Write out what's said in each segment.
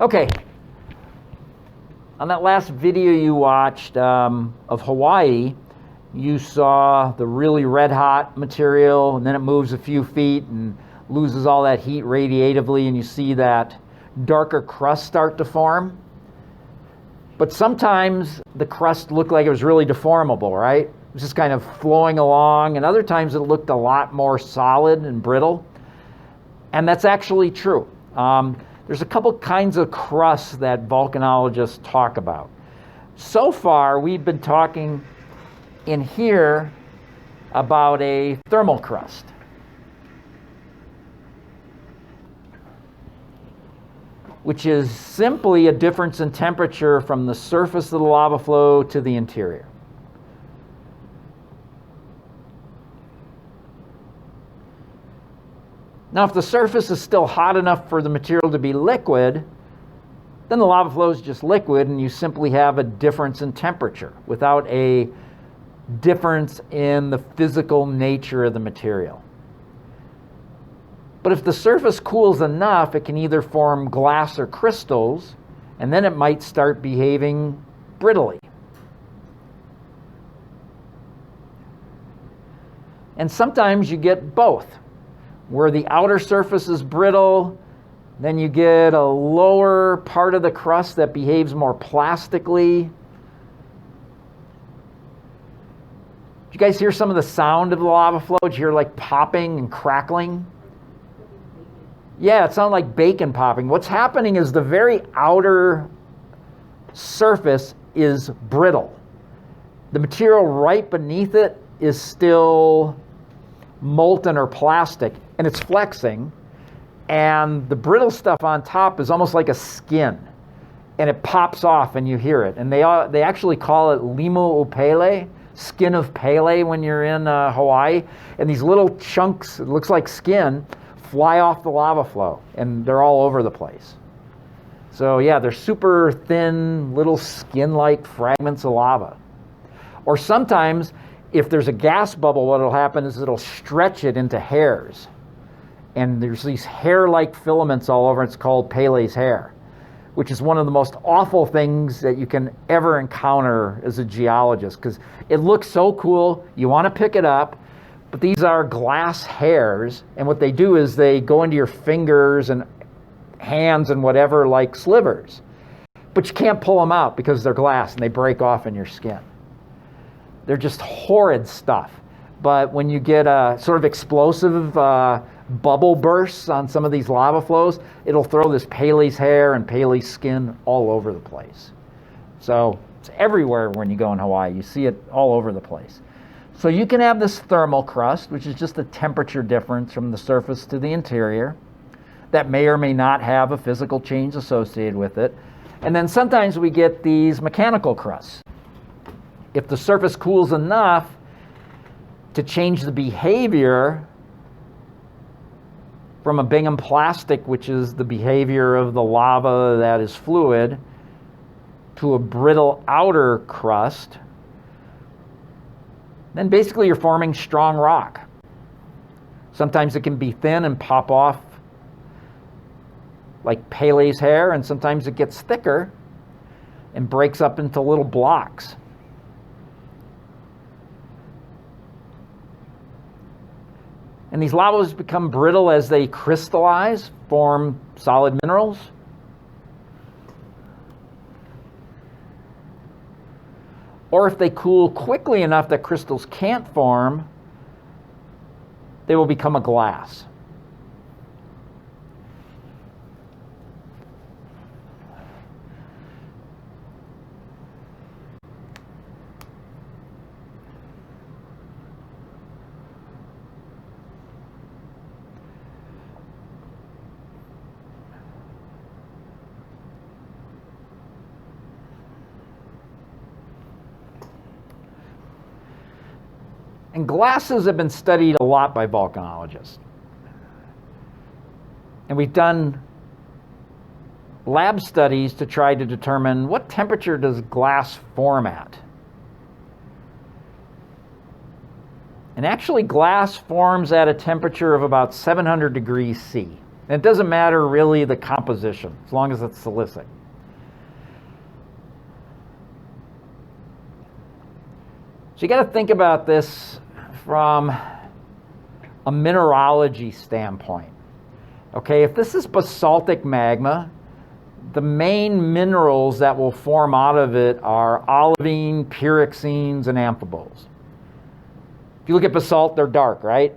Okay, on that last video you watched of Hawaii, you saw the really red hot material, and then it moves a few feet and loses all that heat radiatively, and you see that darker crust start to form. But sometimes the crust looked like it was really deformable, right? It was just kind of flowing along, and other times it looked a lot more solid and brittle. And that's actually true. There's a couple kinds of crusts that volcanologists talk about. So far, we've been talking in here about a thermal crust. Which is simply a difference in temperature from the surface of the lava flow to the interior. Now, if the surface is still hot enough for the material to be liquid, then the lava flow is just liquid, and you simply have a difference in temperature without a difference in the physical nature of the material. But if the surface cools enough, it can either form glass or crystals, and then it might start behaving brittly. And sometimes you get both, where the outer surface is brittle, then you get a lower part of the crust that behaves more plastically. Did you guys hear some of the sound of the lava flow? Did you hear like popping and crackling? Yeah, it sounded like bacon popping. What's happening is the very outer surface is brittle. The material right beneath it is still molten or plastic, and it's flexing. And the brittle stuff on top is almost like a skin, and it pops off and you hear it. And they actually call it limu o Pele, skin of Pele, when you're in Hawaii. And these little chunks, it looks like skin, fly off the lava flow, and they're all over the place. So yeah, they're super thin, little skin-like fragments of lava. Or sometimes, if there's a gas bubble, what will happen is it'll stretch it into hairs. And there's these hair-like filaments all over. It's called Pele's hair, which is one of the most awful things that you can ever encounter as a geologist, because it looks so cool, you want to pick it up, but these are glass hairs, and what they do is they go into your fingers and hands and whatever like slivers. But you can't pull them out because they're glass and they break off in your skin. They're just horrid stuff. But when you get a sort of explosive bubble bursts on some of these lava flows, it'll throw this Pele's hair and Pele's skin all over the place. So it's everywhere when you go in Hawaii. You see it all over the place. So you can have this thermal crust, which is just a temperature difference from the surface to the interior, that may or may not have a physical change associated with it. And then sometimes we get these mechanical crusts. If the surface cools enough to change the behavior from a Bingham plastic, which is the behavior of the lava that is fluid, to a brittle outer crust, then basically you're forming strong rock. Sometimes it can be thin and pop off like Pele's hair, and sometimes it gets thicker and breaks up into little blocks. And these lavas become brittle as they crystallize, form solid minerals. Or if they cool quickly enough that crystals can't form, they will become a glass. And glasses have been studied a lot by volcanologists. And we've done lab studies to try to determine what temperature does glass form at. And actually glass forms at a temperature of about 700 degrees C. And it doesn't matter really the composition, as long as it's silicic. So you got to think about this from a mineralogy standpoint. Okay, if this is basaltic magma, the main minerals that will form out of it are olivine, pyroxenes, and amphiboles. If you look at basalt, they're dark, right?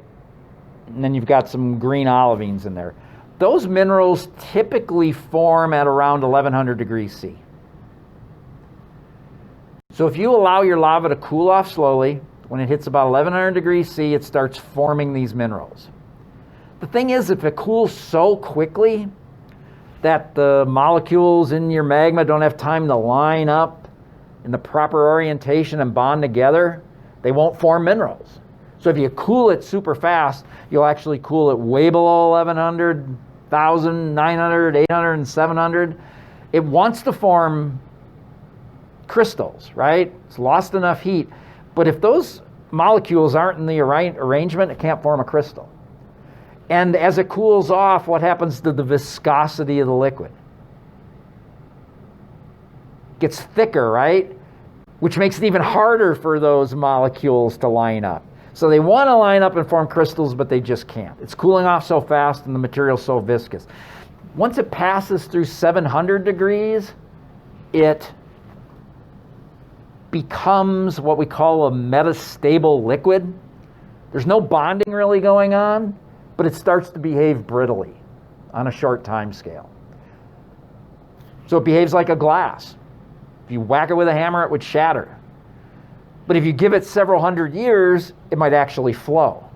And then you've got some green olivines in there. Those minerals typically form at around 1100 degrees C. So if you allow your lava to cool off slowly, when it hits about 1100 degrees C, it starts forming these minerals. The thing is, if it cools so quickly that the molecules in your magma don't have time to line up in the proper orientation and bond together, they won't form minerals. So if you cool it super fast, you'll actually cool it way below 1100, 1000, 900, 800, and 700. It wants to form crystals, right? It's lost enough heat. But if those molecules aren't in the right arrangement, it can't form a crystal. And as it cools off, what happens to the viscosity of the liquid? It gets thicker, right? Which makes it even harder for those molecules to line up. So they want to line up and form crystals, but they just can't. It's cooling off so fast and the material's so viscous. Once it passes through 700 degrees, it becomes what we call a metastable liquid. There's no bonding really going on, but it starts to behave brittly on a short time scale. So it behaves like a glass. If you whack it with a hammer, it would shatter. But if you give it several hundred years, it might actually flow.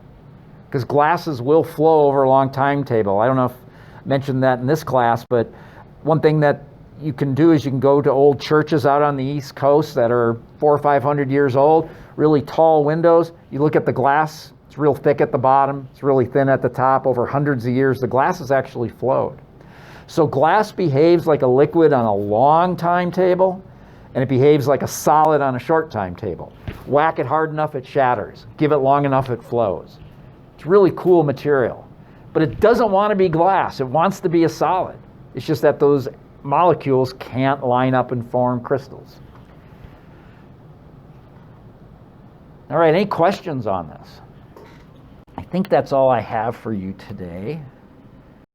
Because glasses will flow over a long timetable. I don't know if I mentioned that in this class, but one thing that you can do is you can go to old churches out on the East Coast that are 400 or 500 years old, really tall windows. You look at the glass, it's real thick at the bottom, it's really thin at the top. Over hundreds of years, the glass has actually flowed. So glass behaves like a liquid on a long timetable, and it behaves like a solid on a short timetable. Whack it hard enough, it shatters. Give it long enough, it flows. It's really cool material. But it doesn't want to be glass. It wants to be a solid. It's just that those molecules can't line up and form crystals. All right, any questions on this? I think that's all I have for you today.